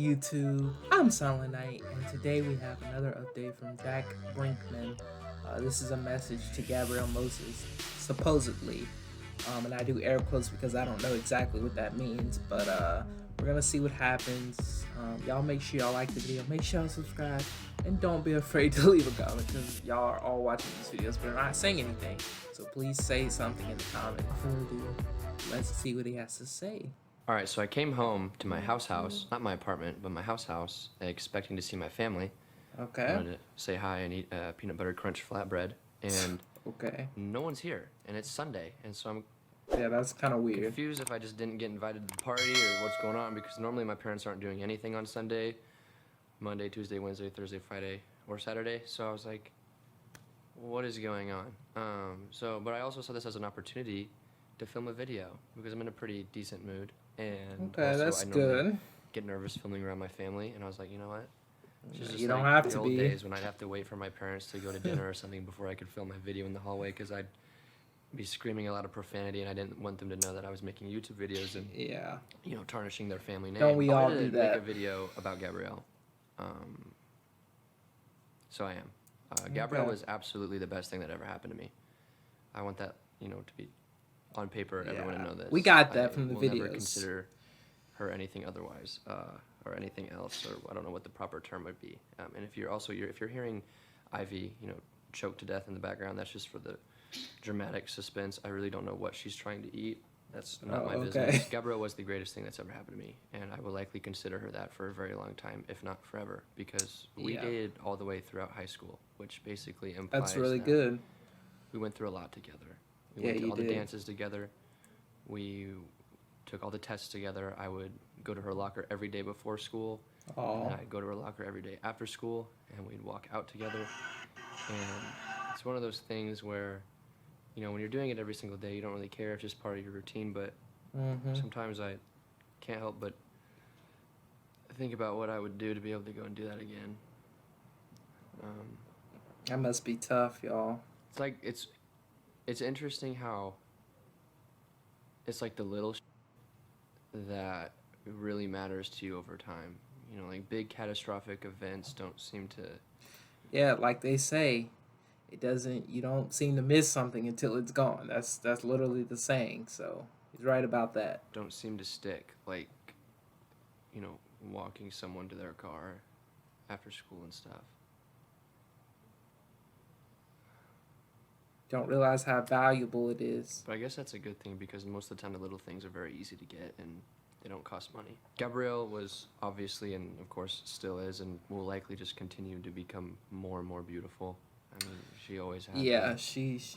YouTube, I'm Silent Knight, and today we have another update from Jack Brinkman. This is a message to Gabrielle Moses, supposedly. And I do air quotes because I don't know exactly what that means, but we're gonna see what happens. Y'all make sure y'all like the video, make sure y'all subscribe, and don't be afraid to leave a comment because y'all are all watching these videos but are not saying anything. So please say something in the comment. Let's see what he has to say. Alright, so I came home to my house, not my apartment, but my house, expecting to see my family. Okay. I wanted to say hi and eat peanut butter crunch flatbread, and okay. No one's here, and it's Sunday, and so I'm that's kind of weird. Confused if I just didn't get invited to the party or what's going on, because normally my parents aren't doing anything on Sunday, Monday, Tuesday, Wednesday, Thursday, Friday, or Saturday, so I was like, what is going on? But I also saw this as an opportunity to film a video, because I'm in a pretty decent mood. And okay, also, that's I normally good. get nervous filming around my family, and I was like, you know what? You don't have to the old be. days when I'd have to wait for my parents to go to dinner or something before I could film my video in the hallway, because I'd be screaming a lot of profanity, and I didn't want them to know that I was making YouTube videos and tarnishing their family name. Don't we all do that? Make a video about Gabrielle. So I am. Gabrielle was absolutely the best thing that ever happened to me. I want that to be on paper, everyone to know this. We got that from the videos. Never consider her anything otherwise, or anything else, or I don't know what the proper term would be. And if you're hearing Ivy, choke to death in the background, that's just for the dramatic suspense. I really don't know what she's trying to eat. That's not my business. Gabrielle was the greatest thing that's ever happened to me, and I will likely consider her that for a very long time, if not forever, because we dated all the way throughout high school, which basically implies that's really that good. We went through a lot together. We went to all the dances together. We took all the tests together. I would go to her locker every day before school. And I'd go to her locker every day after school, and we'd walk out together. And it's one of those things where, when you're doing it every single day, you don't really care. It's just part of your routine. But sometimes I can't help but think about what I would do to be able to go and do that again. That must be tough, y'all. It's like, it's interesting how it's like the little that really matters to you over time. Like big catastrophic events don't seem to... Yeah, like they say, you don't seem to miss something until it's gone. That's literally the saying, so he's right about that. Don't seem to stick, like, walking someone to their car after school and stuff. Don't realize how valuable it is. But I guess that's a good thing, because most of the time the little things are very easy to get and they don't cost money. Gabrielle was obviously, and of course still is, and will likely just continue to become more and more beautiful. I mean, she always has. Yeah, she is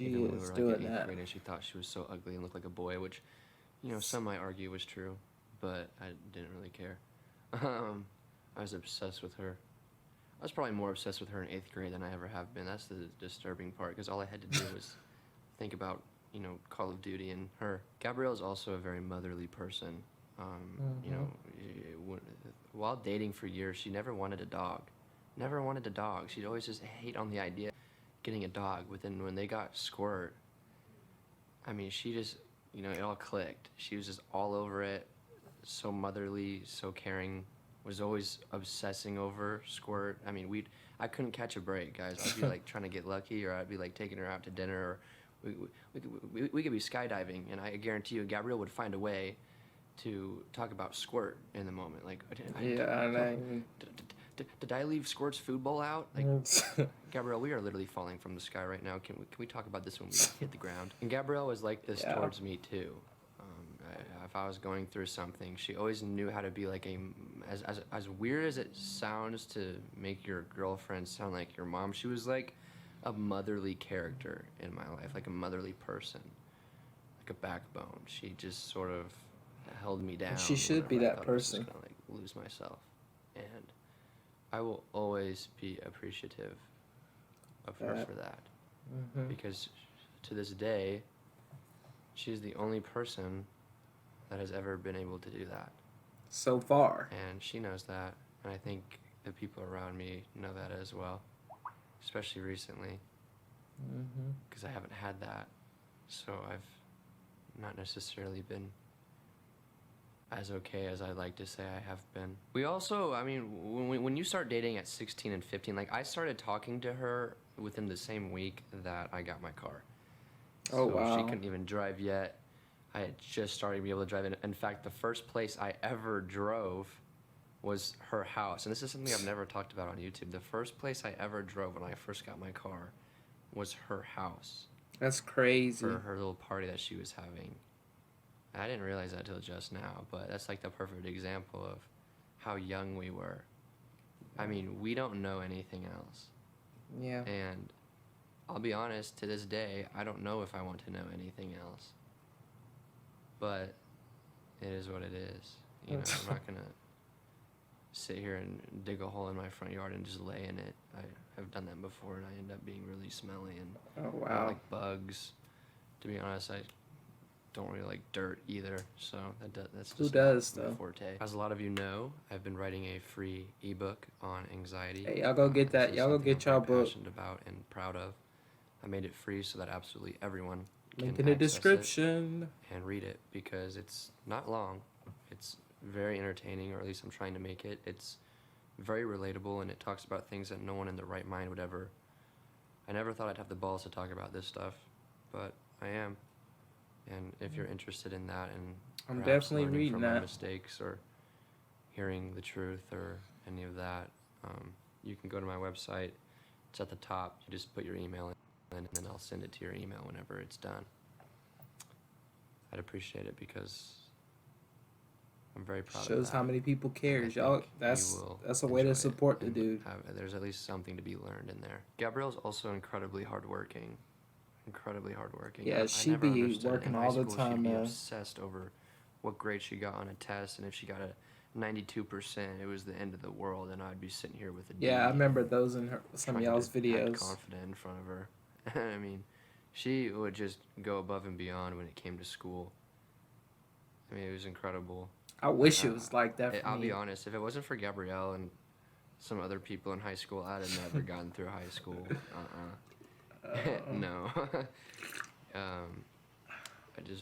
doing that. And she thought she was so ugly and looked like a boy, which, some might argue was true, but I didn't really care. I was obsessed with her. I was probably more obsessed with her in 8th grade than I ever have been. That's the disturbing part, because all I had to do was think about, Call of Duty and her. Gabrielle is also a very motherly person. While dating for years, she never wanted a dog. Never wanted a dog. She'd always just hate on the idea of getting a dog. But then when they got Squirt, I mean, she just, it all clicked. She was just all over it, so motherly, so caring. Was always obsessing over Squirt. I mean, I couldn't catch a break, guys. I'd be like trying to get lucky, or I'd be like taking her out to dinner, or we could be skydiving, and I guarantee you Gabrielle would find a way to talk about Squirt in the moment. Like, did I leave Squirt's food bowl out? Like, Gabrielle, we are literally falling from the sky right now. Can we talk about this when we hit the ground? And Gabrielle was like this towards me too. If I was going through something, she always knew how to be like as weird as it sounds to make your girlfriend sound like your mom, she was like a motherly character in my life, like a motherly person, like a backbone. She just sort of held me down. She should be that person. I was just gonna like lose myself, and I will always be appreciative of her for that, because to this day, she's the only person that has ever been able to do that. So far. And she knows that, and I think the people around me know that as well, especially recently, because I haven't had that, so I've not necessarily been as okay as I'd like to say I have been. We also, I mean, when you start dating at 16 and 15, like I started talking to her within the same week that I got my car. Oh, So she wow. couldn't even drive yet. I had just started to be able to drive. In fact, the first place I ever drove was her house. And this is something I've never talked about on YouTube. The first place I ever drove when I first got my car was her house That's crazy. for her little party that she was having. I didn't realize that till just now, but that's like the perfect example of how young we were. I mean, we don't know anything else. Yeah. And I'll be honest, to this day, I don't know if I want to know anything else. But it is what it is. You know, I'm not going to sit here and dig a hole in my front yard and just lay in it. I have done that before, and I end up being really smelly and Oh, I wow. like bugs. To be honest, I don't really like dirt either, so that's just Who does, not my though? forte. As a lot of you know, I've been writing a free ebook on anxiety. Hey, y'all go get that. This is Y'all go something get I'm y'all very book. passionate about and proud of. I made it free so that absolutely everyone Link can in the access description. it and read it, because it's not long. It's very entertaining, or at least I'm trying to make it. It's very relatable, and it talks about things that no one in their right mind would ever. I never thought I'd have the balls to talk about this stuff, but I am. And if you're interested in that, and I'm perhaps definitely learning reading from my that. mistakes or hearing the truth or any of that, you can go to my website. It's at the top. You just put your email in, and then I'll send it to your email whenever it's done. I'd appreciate it, because I'm very proud of Shows that. how many people And I cares. Y'all, think you that's will a way to enjoy it support the and dude. there's at least something to be learned in there. Gabrielle's also incredibly hardworking. Incredibly hardworking. Yeah, I she never be understood it. working In high all the school, time, she'd be man. obsessed over what grade she got on a test, and if she got a 92%, it was the end of the world, and I'd be sitting here with a D. Yeah, I remember those in some of trying y'all's to act videos. confident in front of her. I mean, she would just go above and beyond when it came to school. I mean, it was incredible. I wish it was like that for I'll me. be honest, if it wasn't for Gabrielle and some other people in high school, I'd have never gotten through high school. No.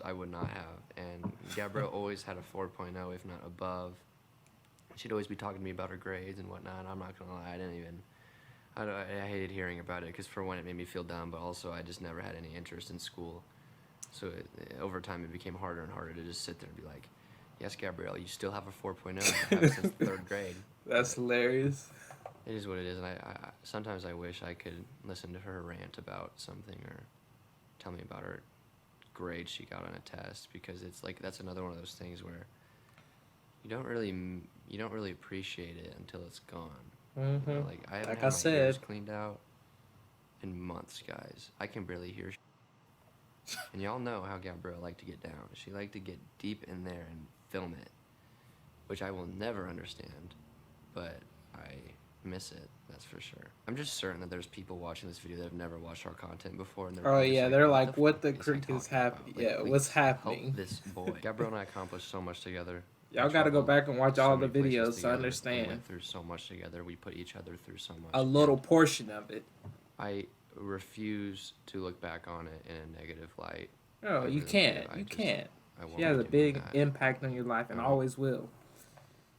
I would not have. And Gabrielle always had a 4.0, if not above. She'd always be talking to me about her grades and whatnot, and I'm not gonna lie, I hated hearing about it, because for one, it made me feel dumb, but also I just never had any interest in school. So over time, it became harder and harder to just sit there and be like, yes, Gabrielle, you still have a 4.0, you have since the third grade. That's hilarious. It is what it is, and I sometimes I wish I could listen to her rant about something, or tell me about her grade she got on a test, because it's like, that's another one of those things where you don't really appreciate it until it's gone. Mm-hmm. You know, like I haven't Like had I my ears said. cleaned out in months, guys. I can barely hear. And y'all know how Gabrielle liked to get down. She liked to get deep in there and film it, which I will never understand, but I miss it, that's for sure. I'm just certain that there's people watching this video that have never watched our content before, and they're Oh probably yeah, just they're like, like, what the is he crick is talking happening? about? Like, Yeah, what's please, happening? help this boy. Gabrielle and I accomplished so much together. Y'all We gotta go traveled back and watch so all the many places videos to together. We understand went through so much together. We put each other through so much. a little portion of it. I refuse to look back on it in a negative light. No, I you really can't. do. You can't. I won't She has be a doing big that. impact on your life and I always will.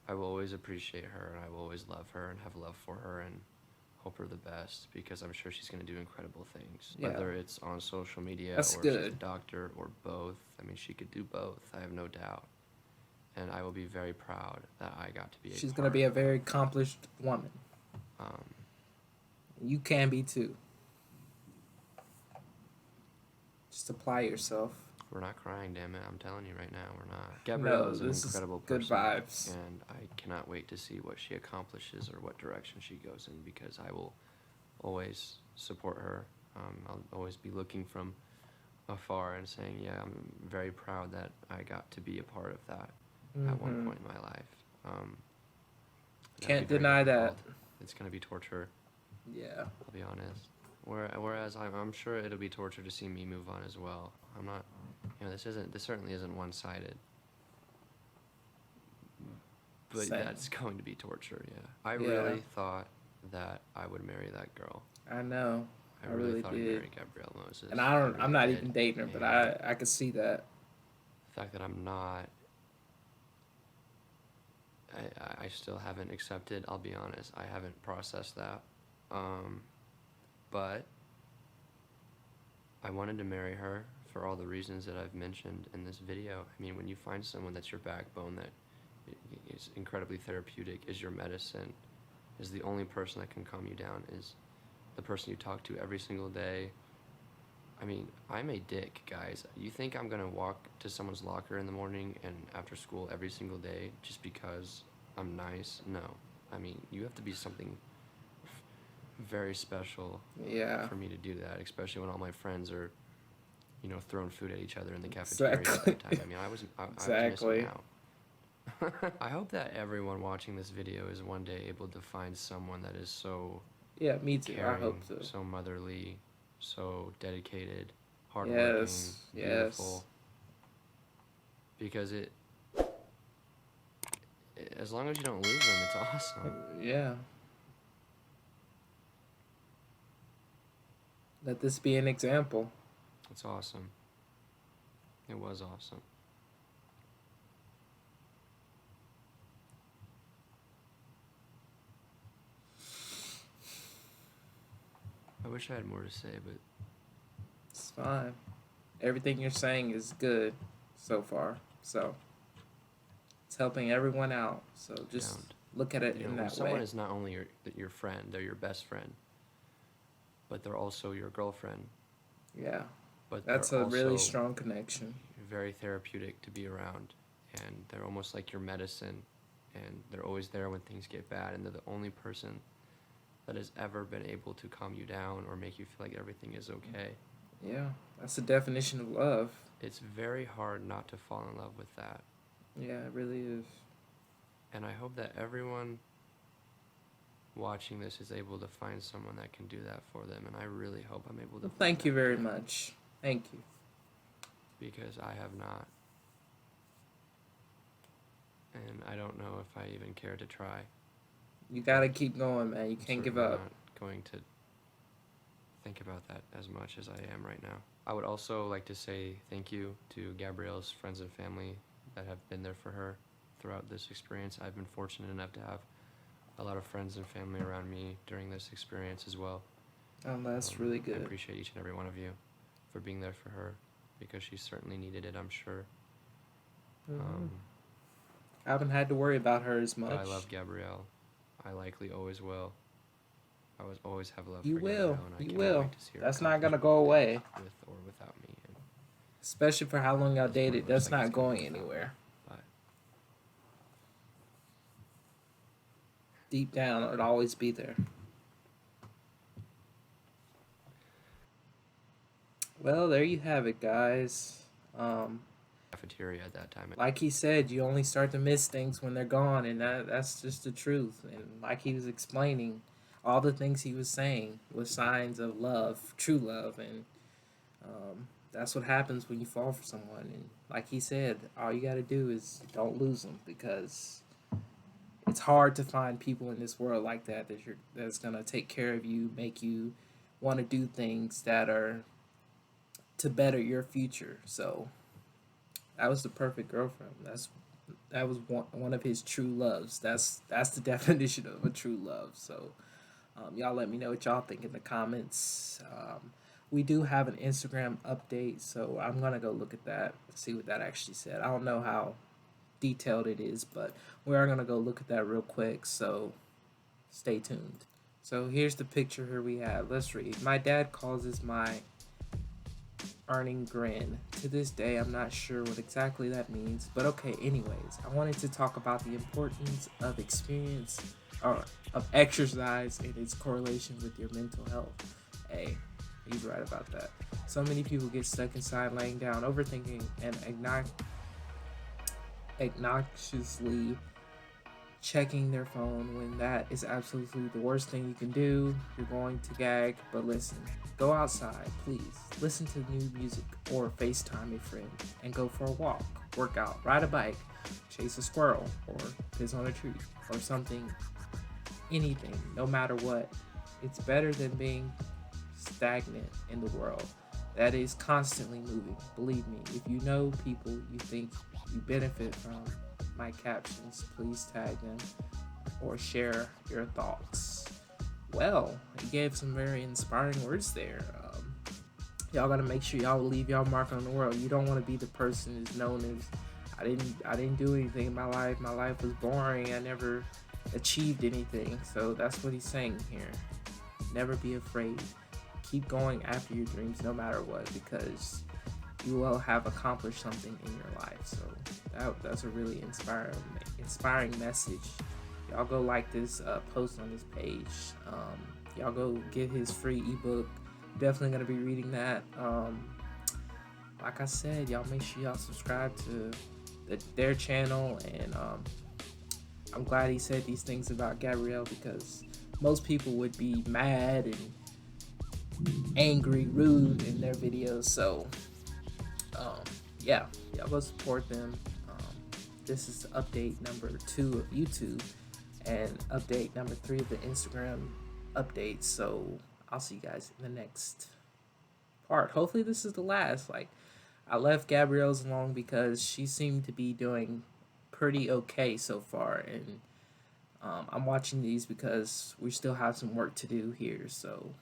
I will always appreciate her, and I will always love her and have love for her and hope her the best, because I'm sure she's going to do incredible things. Yeah. Whether it's on social media That's or she's a good. doctor or both. I mean, she could do both. I have no doubt. And I will be very proud that I got to be She's gonna be a very accomplished woman. Um, You can be too. Just apply yourself. We're not crying, damn it. I'm telling you right now, we're not. Gabrielle is an incredible good person. vibes. And I cannot wait to see what she accomplishes or what direction she goes in, because I will always support her. I'll always be looking from afar and saying, yeah, I'm very proud that I got to be a part of that at one point in my life. Can't I'd be very deny that. difficult. It's going to be torture, Yeah. I'll be honest. Whereas I'm sure it'll be torture to see me move on as well. I'm not, this certainly isn't one-sided. But Same. that's going to be torture, yeah. I Yeah. really thought that I would marry that girl. I know. I really really thought I'd did. marry Gabrielle Moses. And I really I'm not did. even dating her, but And I could see that. the fact that I'm not, I still haven't accepted. I'll be honest, I haven't processed that. But I wanted to marry her for all the reasons that I've mentioned in this video. I mean, when you find someone that's your backbone, that is incredibly therapeutic, is your medicine, is the only person that can calm you down, is the person you talk to every single day. I mean, I'm a dick, guys. You think I'm gonna walk to someone's locker in the morning and after school every single day just because I'm nice? No. I mean, you have to be something very special for me to do that, especially when all my friends are, you know, throwing food at each other in the cafeteria at that time. I mean, I was missing out. I hope that everyone watching this video is one day able to find someone that is so me too. caring, I hope so. so motherly, so dedicated, hardworking, beautiful. Because as long as you don't lose them, it's awesome. Yeah. Let this be an example. It's awesome. It was awesome. I wish I had more to say, but it's fine. Everything you're saying is good so far. So it's helping everyone out. So just look at it in that way. Someone is not only your friend, they're your best friend, but they're also your girlfriend. Yeah. But that's a really strong connection. Very therapeutic to be around, and they're almost like your medicine, and they're always there when things get bad, and they're the only person that has ever been able to calm you down or make you feel like everything is okay. Yeah, that's the definition of love. It's very hard not to fall in love with that. Yeah, it really is. And I hope that everyone watching this is able to find someone that can do that for them, and I really hope I'm able to. Well, thank you very much. Thank you. Because I have not. And I don't know if I even care to try. You gotta keep going, man. You can't give up. I'm not going to think about that as much as I am right now. I would also like to say thank you to Gabrielle's friends and family that have been there for her throughout this experience. I've been fortunate enough to have a lot of friends and family around me during this experience as well. That's really good. I appreciate each and every one of you for being there for her, because she certainly needed it, I'm sure. I haven't had to worry about her as much. But I love Gabrielle. I likely always will. I always have love you for will. Gabrielle. And You I will. wait to see her That's not gonna go away. With or without me. And especially for how long y'all dated. That's not going anywhere. But deep down, it'll always be there. Well, there you have it, guys. Cafeteria at that time. Like he said, you only start to miss things when they're gone, and that's just the truth. And like he was explaining, all the things he was saying were signs of love, true love, and that's what happens when you fall for someone. And like he said, all you got to do is don't lose them, because it's hard to find people in this world like that that's gonna take care of you, make you want to do things that are to better your future. So that was the perfect girlfriend. That was one of his true loves. That's the definition of a true love. So y'all let me know what y'all think in the comments. We do have an Instagram update, so I'm gonna go look at that, see what that actually said. I don't know how detailed it is, but we are gonna go look at that real quick, so stay tuned. So here's the picture here we have. Let's read. My dad calls this my earning grin. To this day, I'm not sure what exactly that means, but okay, anyways, I wanted to talk about the importance of experience, or of exercise, and its correlation with your mental health. Hey, he's right about that. So many people get stuck inside laying down, overthinking, and obnoxiously checking their phone, when that is absolutely the worst thing you can do. You're going to gag, but listen. Go outside, please. Listen to new music, or FaceTime a friend, and go for a walk, work out, ride a bike, chase a squirrel, or piss on a tree, or something. Anything, no matter what. It's better than being stagnant in the world that is constantly moving. Believe me, if you know people you think you benefit from, my captions, please tag them or share your thoughts. Well, he gave some very inspiring words there. Y'all gotta make sure y'all leave y'all mark on the world. You don't want to be the person who's known as I didn't do anything in my life. My life was boring. I never achieved anything. So that's what he's saying here. Never be afraid. Keep going after your dreams no matter what, because you will have accomplished something in your life. So that's a really inspiring message. Y'all go like this post on his page. Y'all go get his free ebook. Definitely gonna be reading that. Like I said, y'all make sure y'all subscribe to their channel, and I'm glad he said these things about Gabrielle, because most people would be mad and angry, rude in their videos. So yeah, y'all go support them. This is update number 2 of YouTube and update number 3 of the Instagram updates. So I'll see you guys in the next part. Hopefully this is the last. Like, I left Gabrielle's alone because she seemed to be doing pretty okay so far, and I'm watching these because we still have some work to do here. So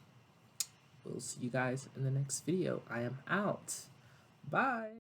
we'll see you guys in the next video. I am out. Bye.